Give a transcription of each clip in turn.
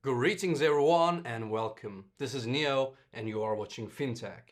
Greetings everyone and welcome. This is Neo and you are watching FinTech.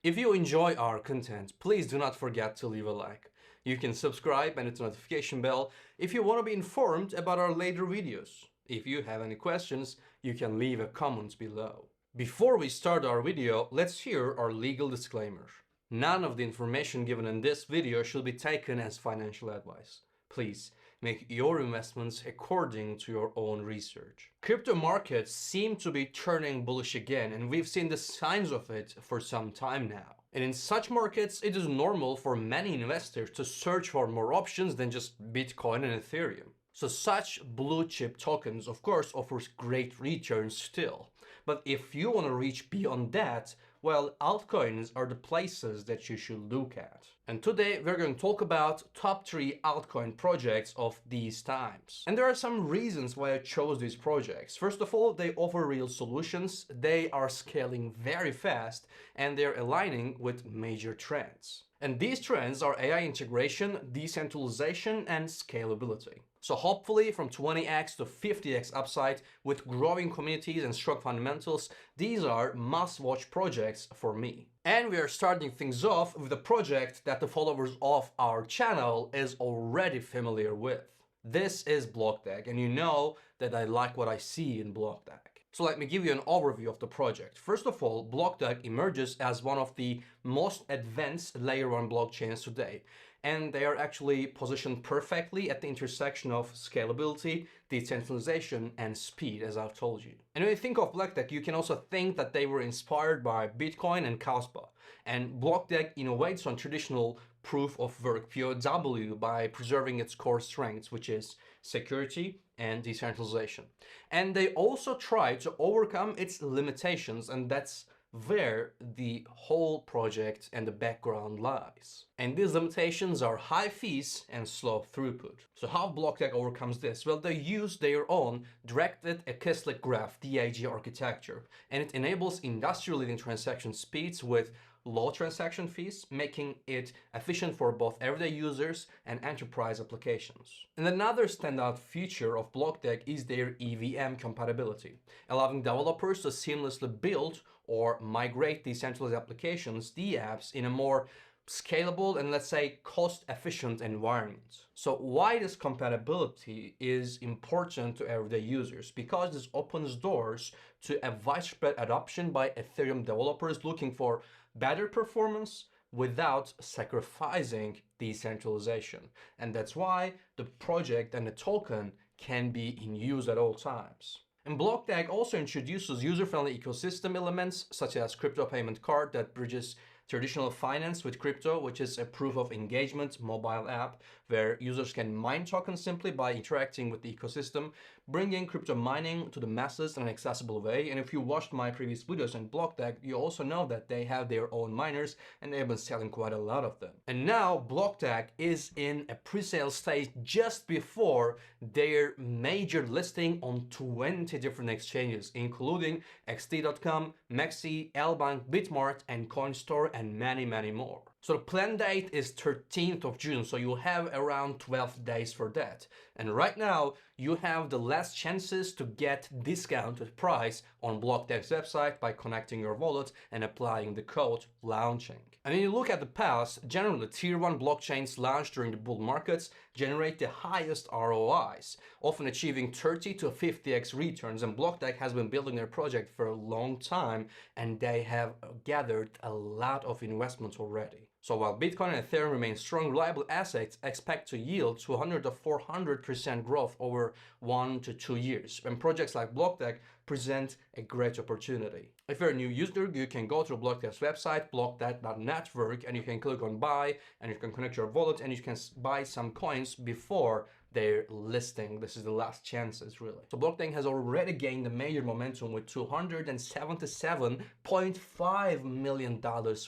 If you enjoy our content, please do not forget to leave a like. You can subscribe and hit the notification bell if you want to be informed about our later videos. If you have any questions, you can leave a comment below. Before we start our video, let's hear our legal disclaimer. None of the information given in this video should be taken as financial advice. Please make your investments according to your own research. Crypto markets seem to be turning bullish again, and we've seen the signs of it for some time now. And in such markets, it is normal for many investors to search for more options than just Bitcoin and Ethereum. So such blue chip tokens, of course, offers great returns still. But if you want to reach beyond that, well, altcoins are the places that you should look at. And today we're going to talk about top 3 altcoin projects of these times. And there are some reasons why I chose these projects. First of all, they offer real solutions, they are scaling very fast, and they're aligning with major trends. And these trends are AI integration, decentralization, and scalability. So hopefully from 20x to 50x upside with growing communities and strong fundamentals, these are must-watch projects for me. And we are starting things off with a project that the followers of our channel is already familiar with. This is BlockDAG, and you know that I like what I see in BlockDAG. So let me give you an overview of the project. First of all, BlockDAG emerges as one of the most advanced layer 1 blockchains today. And they are actually positioned perfectly at the intersection of scalability, decentralization, and speed, as I've told you. And when you think of BlockDAG, you can also think that they were inspired by Bitcoin and Kaspa. And BlockDAG innovates on traditional proof of work, POW, by preserving its core strengths, which is security and decentralization. And they also try to overcome its limitations, and that's where the whole project and the background lies. And these limitations are high fees and slow throughput. So how BlockDAG overcomes this? Well, they use their own directed acyclic graph DAG architecture, and it enables industry-leading transaction speeds with low transaction fees, making it efficient for both everyday users and enterprise applications. And another standout feature of BlockDAG is their EVM compatibility, allowing developers to seamlessly build or migrate decentralized applications, DApps, in a more scalable and, let's say, cost-efficient environment. So why this compatibility is important to everyday users? Because this opens doors to a widespread adoption by Ethereum developers looking for better performance without sacrificing decentralization. And that's why the project and the token can be in use at all times. And BlockDAG also introduces user-friendly ecosystem elements such as crypto payment card that bridges traditional finance with crypto, which is a proof of engagement mobile app where users can mine tokens simply by interacting with the ecosystem, bringing crypto mining to the masses in an accessible way. And if you watched my previous videos on BlockDAG, you also know that they have their own miners and they've been selling quite a lot of them. And now BlockDAG is in a pre-sale stage just before their major listing on 20 different exchanges, including XT.com, Maxi, Lbank, Bitmart, and CoinStore, and many more. So the planned date is 13th of June, so you have around 12 days for that. And right now, you have the last chances to get discounted price on BlockDAG's website by connecting your wallet and applying the code launching. And when you look at the past, generally tier 1 blockchains launched during the bull markets generate the highest ROIs, often achieving 30 to 50x returns. And BlockDAG has been building their project for a long time, and they have gathered a lot of investments already. So while Bitcoin and Ethereum remain strong, reliable assets expect to yield 200 to 400% growth over 1 to 2 years, and projects like BlockDAG present a great opportunity. If you're a new user, you can go to BlockDAG's website, blockdag.network, and you can click on buy, and you can connect your wallet, and you can buy some coins before their listing. This is the last chances, really. So BlockDAG has already gained a major momentum with $277.5 million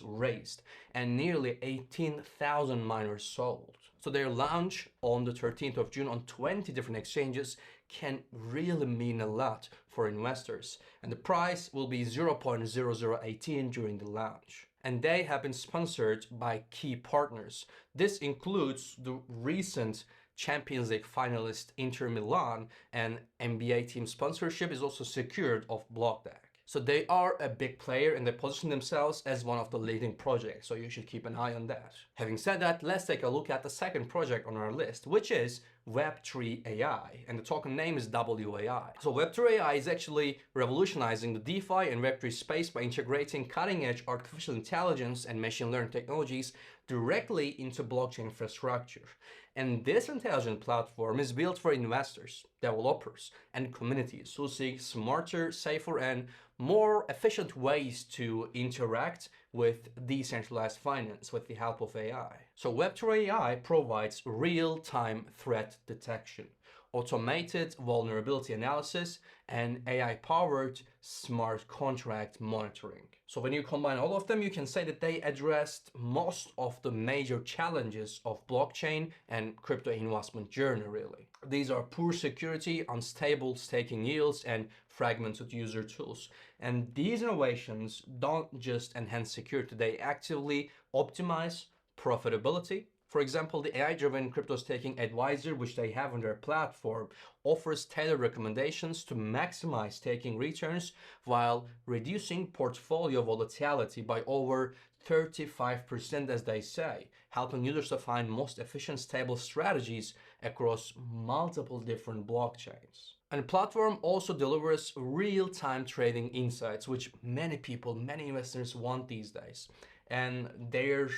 raised and nearly 18,000 miners sold. So their launch on the 13th of June on 20 different exchanges can really mean a lot for investors, and the price will be 0.0018 during the launch. and they have been sponsored by key partners. This includes the recent Champions League finalist Inter Milan, and NBA team sponsorship is also secured of BlockDAG. So they are a big player and they position themselves as one of the leading projects, so you should keep an eye on that. Having said that, let's take a look at the second project on our list, which is Web3AI, and the token name is WAI. So Web3AI is actually revolutionizing the DeFi and Web3 space by integrating cutting-edge artificial intelligence and machine learning technologies directly into blockchain infrastructure. And this intelligent platform is built for investors, developers, and communities who seek smarter, safer, and more efficient ways to interact with decentralized finance with the help of AI. So Web3AI provides real-time threat detection, automated vulnerability analysis, and AI-powered smart contract monitoring. So when you combine all of them, you can say that they addressed most of the major challenges of blockchain and crypto investment journey, really. These are poor security, unstable staking yields, and fragmented user tools. And these innovations don't just enhance security, they actively optimize profitability. For example, the AI-driven crypto staking advisor, which they have on their platform, offers tailored recommendations to maximize staking returns while reducing portfolio volatility by over 35%, as they say, helping users to find most efficient, stable strategies across multiple different blockchains. And the platform also delivers real-time trading insights, which many people, many investors want these days. And their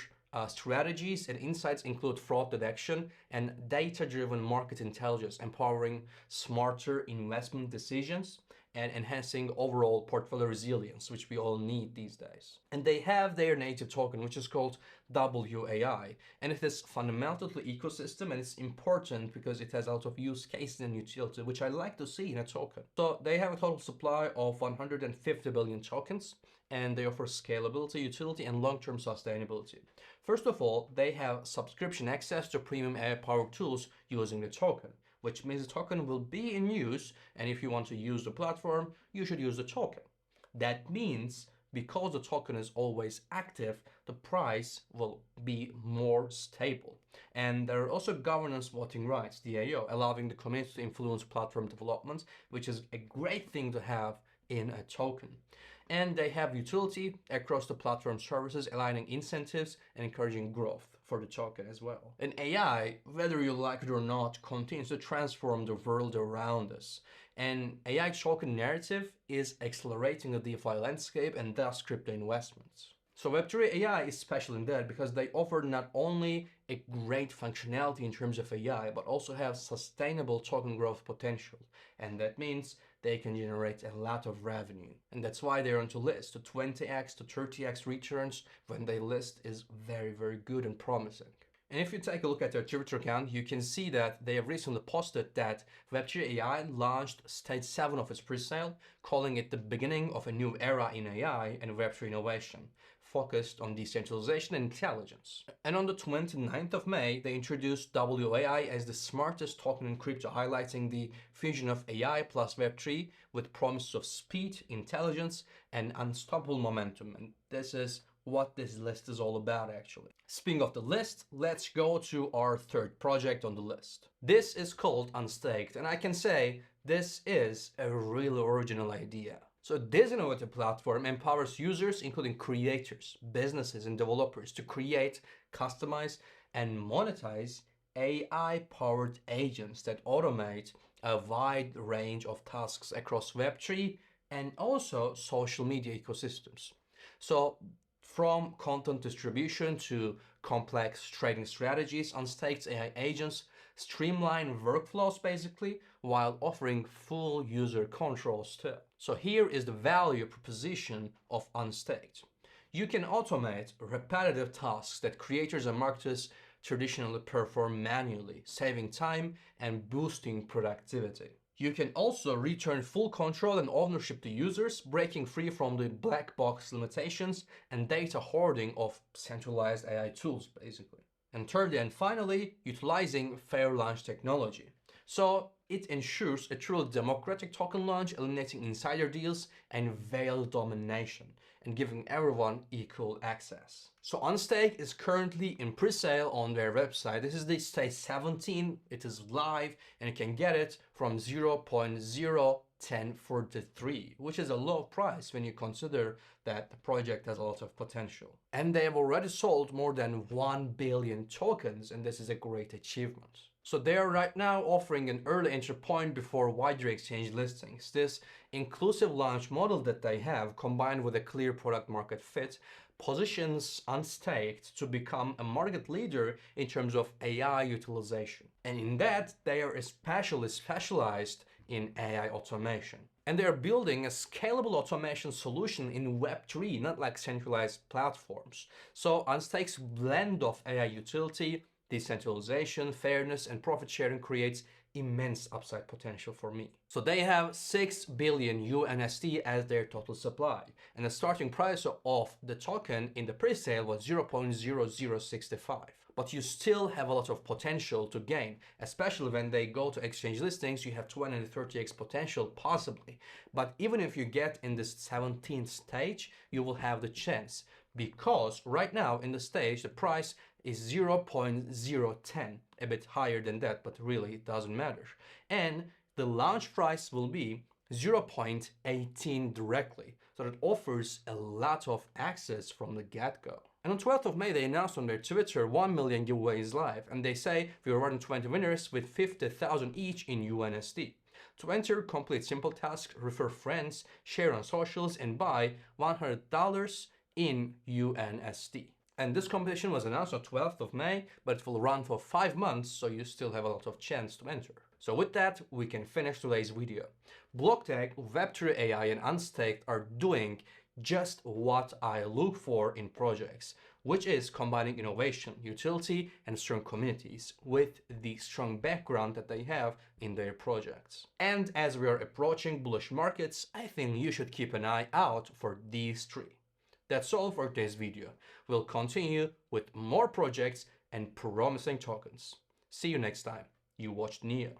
strategies and insights include fraud detection and data-driven market intelligence, empowering smarter investment decisions and enhancing overall portfolio resilience, which we all need these days. And they have their native token, which is called WAI, and it is fundamental to the ecosystem, and it's important because it has a lot of use cases and utility, which I like to see in a token. So they have a total supply of 150 billion tokens, and they offer scalability, utility, and long-term sustainability. First of all, they have subscription access to premium AI-powered tools using the token, which means the token will be in use, and if you want to use the platform, you should use the token. That means because the token is always active, the price will be more stable. And there are also governance voting rights, DAO, allowing the community to influence platform development, which is a great thing to have in a token. And they have utility across the platform services, aligning incentives and encouraging growth for the token as well. And AI, whether you like it or not, continues to transform the world around us. And AI token narrative is accelerating the DeFi landscape and thus crypto investments. So Web3AI is special in that because they offer not only a great functionality in terms of AI, but also have sustainable token growth potential. And that means they can generate a lot of revenue. And that's why they're on to list. The 20x to 30x returns when they list is very, very good and promising. And if you take a look at their Twitter account, you can see that they have recently posted that Web3AI launched stage 7 of its pre-sale, calling it the beginning of a new era in AI and Web3 innovation, focused on decentralization and intelligence. And on the 29th of May, they introduced WAI as the smartest token in crypto, highlighting the fusion of AI plus Web3 with promises of speed, intelligence, and unstoppable momentum. And this is what this list is all about, actually. Speaking of the list, let's go to our third project on the list. This is called Unstaked, and I can say this is a really original idea. So this innovative platform empowers users, including creators, businesses, and developers, to create, customize, and monetize AI-powered agents that automate a wide range of tasks across Web3 and also social media ecosystems. So from content distribution to complex trading strategies, Unstaked AI agents streamline workflows basically while offering full user controls too. So here is the value proposition of Unstaked. You can automate repetitive tasks that creators and marketers traditionally perform manually, saving time and boosting productivity. You can also return full control and ownership to users, breaking free from the black box limitations and data hoarding of centralized AI tools, basically. And thirdly and finally, utilizing Fairlaunch technology. So it ensures a truly democratic token launch, eliminating insider deals and veiled domination. and giving everyone equal access. So Unstaked is currently in pre-sale on their website. This is the stage 17. It is live and you can get it from 0.01043, which is a low price when you consider that the project has a lot of potential. And they have already sold more than 1 billion tokens, and this is a great achievement. So they are right now offering an early entry point before wider exchange listings. This inclusive launch model that they have, combined with a clear product market fit, positions Unstaked to become a market leader in terms of AI utilization. And in that, they are especially specialized in AI automation. And they are building a scalable automation solution in Web3, not like centralized platforms. So Unstaked's blend of AI utility, decentralization, fairness, and profit sharing creates immense upside potential for me. So they have 6 billion UNSD as their total supply, and the starting price of the token in the pre-sale was 0.0065. But you still have a lot of potential to gain, especially when they go to exchange listings. You have 230x potential possibly. But even if you get in this 17th stage, you will have the chance, because right now in the stage the price is 0.010, a bit higher than that, but really it doesn't matter. And the launch price will be 0.18 directly, so it offers a lot of access from the get-go. And on 12th of May, they announced on their Twitter 1 million giveaways live, and they say we are running 20 winners with 50,000 each in UNSD. To enter, complete simple tasks, refer friends, share on socials, and buy $100 in UNSD. And this competition was announced on 12th of May, but it will run for 5 months, so you still have a lot of chance to enter. So with that, we can finish today's video. BlockDAG, Web3AI, and Unstaked are doing just what I look for in projects, which is combining innovation, utility, and strong communities with the strong background that they have in their projects. And as we are approaching bullish markets, I think you should keep an eye out for these three. That's all for today's video. We'll continue with more projects and promising tokens. See you next time. You watched Neo.